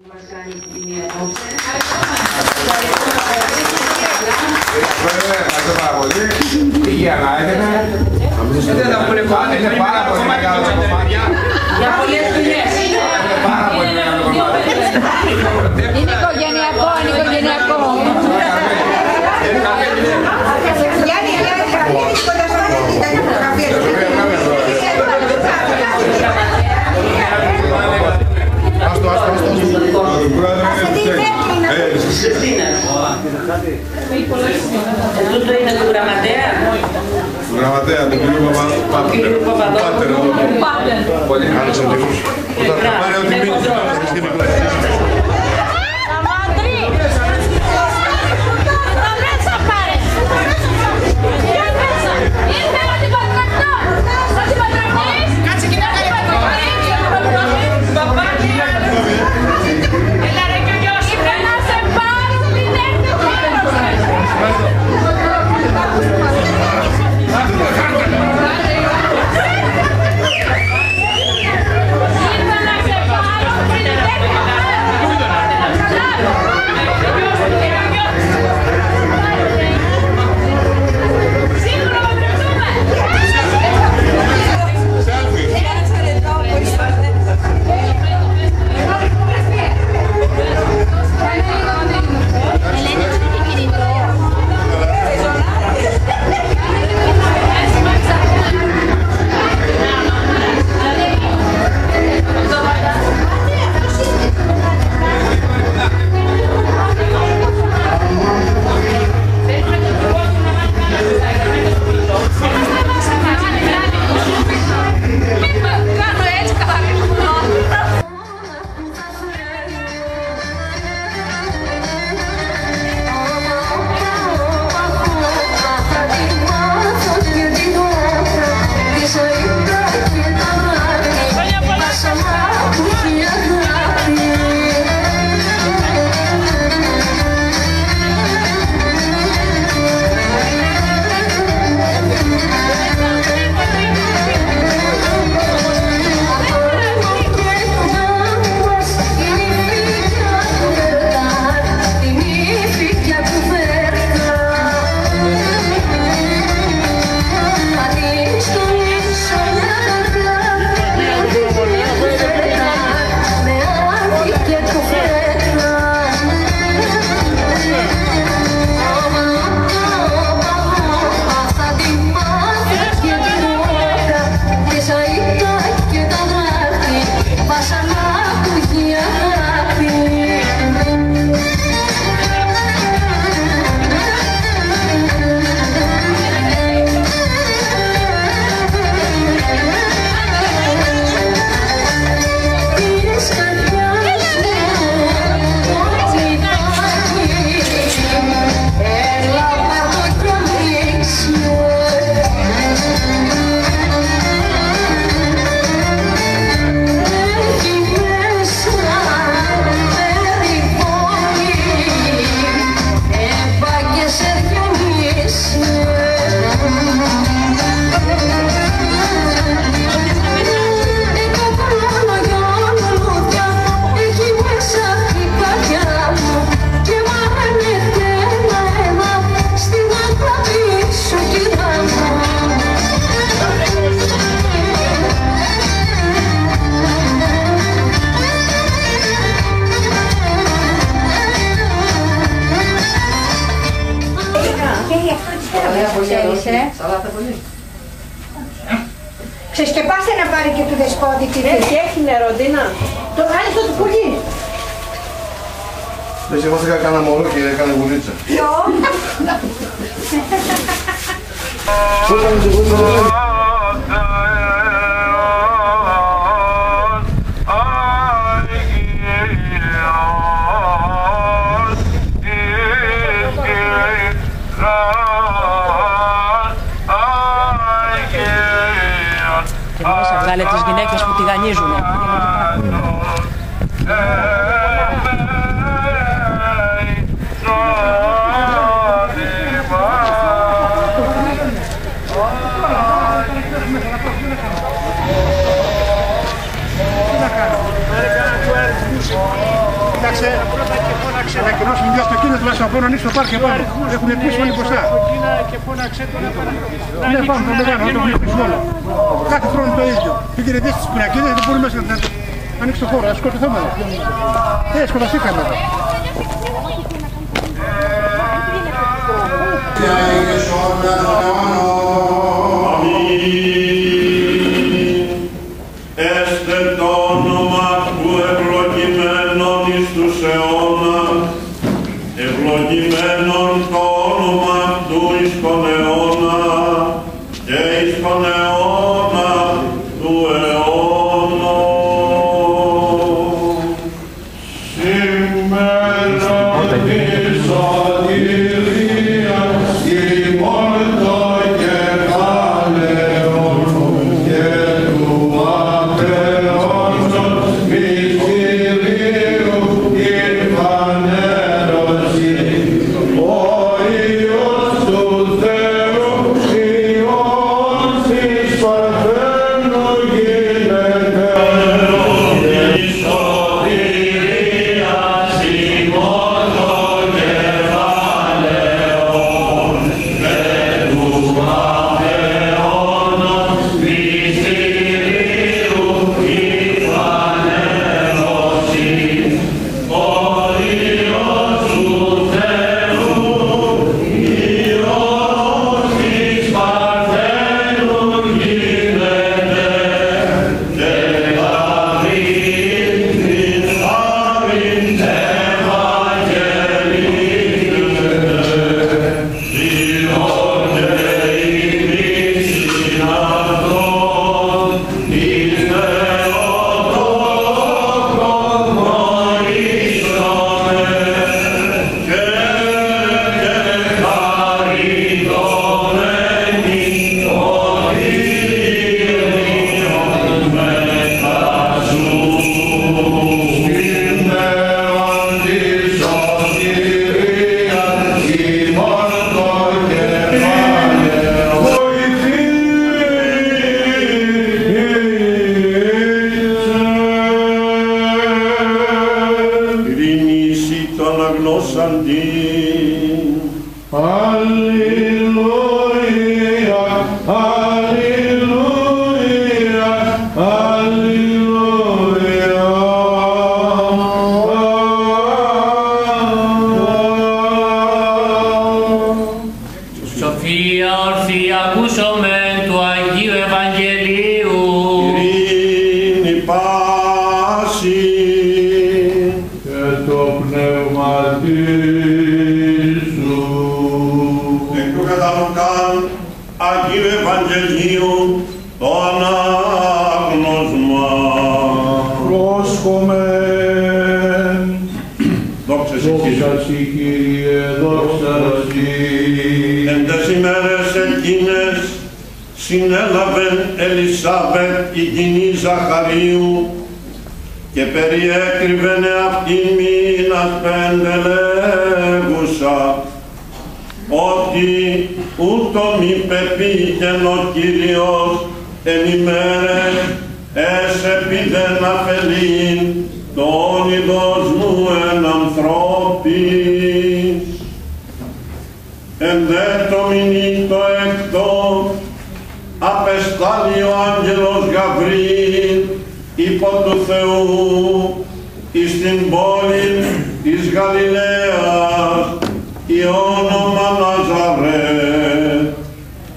Μας κάνει την τιμή απόψε. Ευχαριστώ πάρα πολύ. Υγεία να έχετε. Είναι πάρα πολύ μεγάλο το κομμάτι. Για πολλές δουλειές. Είναι πάρα πολύ μεγάλο το κομμάτι. Είναι οικογενειακό, είναι οικογενειακό. Γιάννη, Τούτο είναι του γραμματέα. Του γραμματέα, του κύριου Παπαδόπουλου. Πολύ καλώς οδηγούς. Ξεσκεπάστε να πάρει και του δεσπότη τη θέση. Έχει νεροντίνα. Το βάλει στο πουλί. Δεν σε βάζετε κανένα μωρό και έκανε γουλίτσα. Ποιο? Θα βγάλε τις γυναίκες που τηγανίζουν. Τι να κάνω. Φώναξε, να κοινώσουν δύο αυτοκίνητα τουλάχιστον από να ανοίξει το πάρκο επάνω. Έχουν κλείσει όλοι μπροστά. Ναι, πάμε το μεγάλο, να το κλείσουν όλο. Κάθε χρόνο το ίδιο. Πήγαινε δει στις πινακίδες, δεν μπορούμε να ανοίξει το χώρο, να σκοτωθούμε εδώ. Σκοτωθήκαμε εδώ. Έστε το όνομα του ευλογημένων εις τους αιώνας, ευλογημένον το όνομα του εις τον αιώνα και εις τον αιώνα του αιώνα. Σήμερα της σωτηρίας ημών το κεφάλαιον και του απεώνων μυστηρίου ηρφανέρωση. Ο Υιός του Θεού, Υιός της Παρθένου γίνεται. Της σωτηρίας ημών το κεφάλαιον και του απεώνων μυστηρίου ηρφανέρωση. Ο Υιός του Θεού, Υιός της Παρθένου γίνεται και Δαβίδ την χάριν ευαγγελίζεται. Διότι ημείς συναντών εις Θεοτόκον γνωρίσαμε και χαριτωμένοι ότι ήρθον μετά σου. Στην νέον της σωτηρίας ημών το κεφάλαιο βοηθήσε. Ειρήνηση των αγνώσαντιν. Αλληλούια, αλληλούια, αλληλούια. Σοφία ορθή ακούσομεν του Αγίου Ευαγγελίου. Ειρήνη πάση και το πνεύμα σου. Εκ του κατά Λουκάν Αγίου Ευαγγελίου το ανάγνωσμα. Πρόσχομεν. Δόξα σοι Κύριε, δόξα σοι. Εν τες ημέρες εκείνες συνέλαβεν Ελισάβετ η γυνή Ζαχαρίου και περιέκρυβεν αυτήν μήνας 5 λέγουσα ότι ούτω μη πεπήγεν ο Κύριος εν ημέρες εσεπίδεν αφελήν τον είδος μου εν ανθρώπης. Εν δε το μηνύτο εκτό απεστάλλει ο άγγελος Γαβρίλ υπό του Θεού εις την πόλη της Γαλιλαίας η όνομα Ναζαρέτ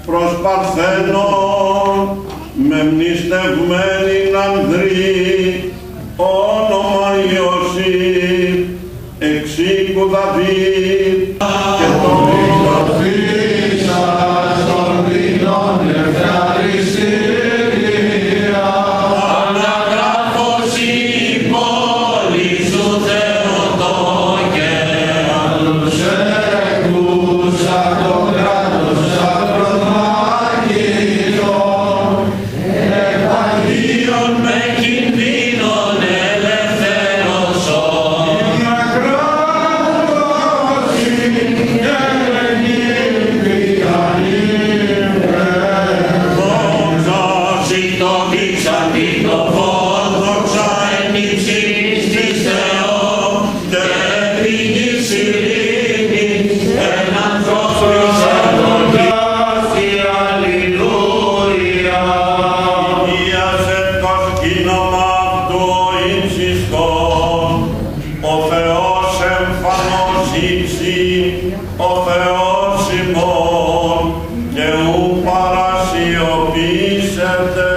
προς Παρθένον μεμνηστευμένην ανδρή όνομα Ιωσήφ εξ οίκου Δαβίδ και τον Ιωσήφ των δεινών ευχαριστήρια. Αναγράφος η πόλη σου Θεοτόκε, άλλους έκουσα το κράτος ακρομάκητων, Ευαγγείων με κινδύνων ελευθερώσεων. Τε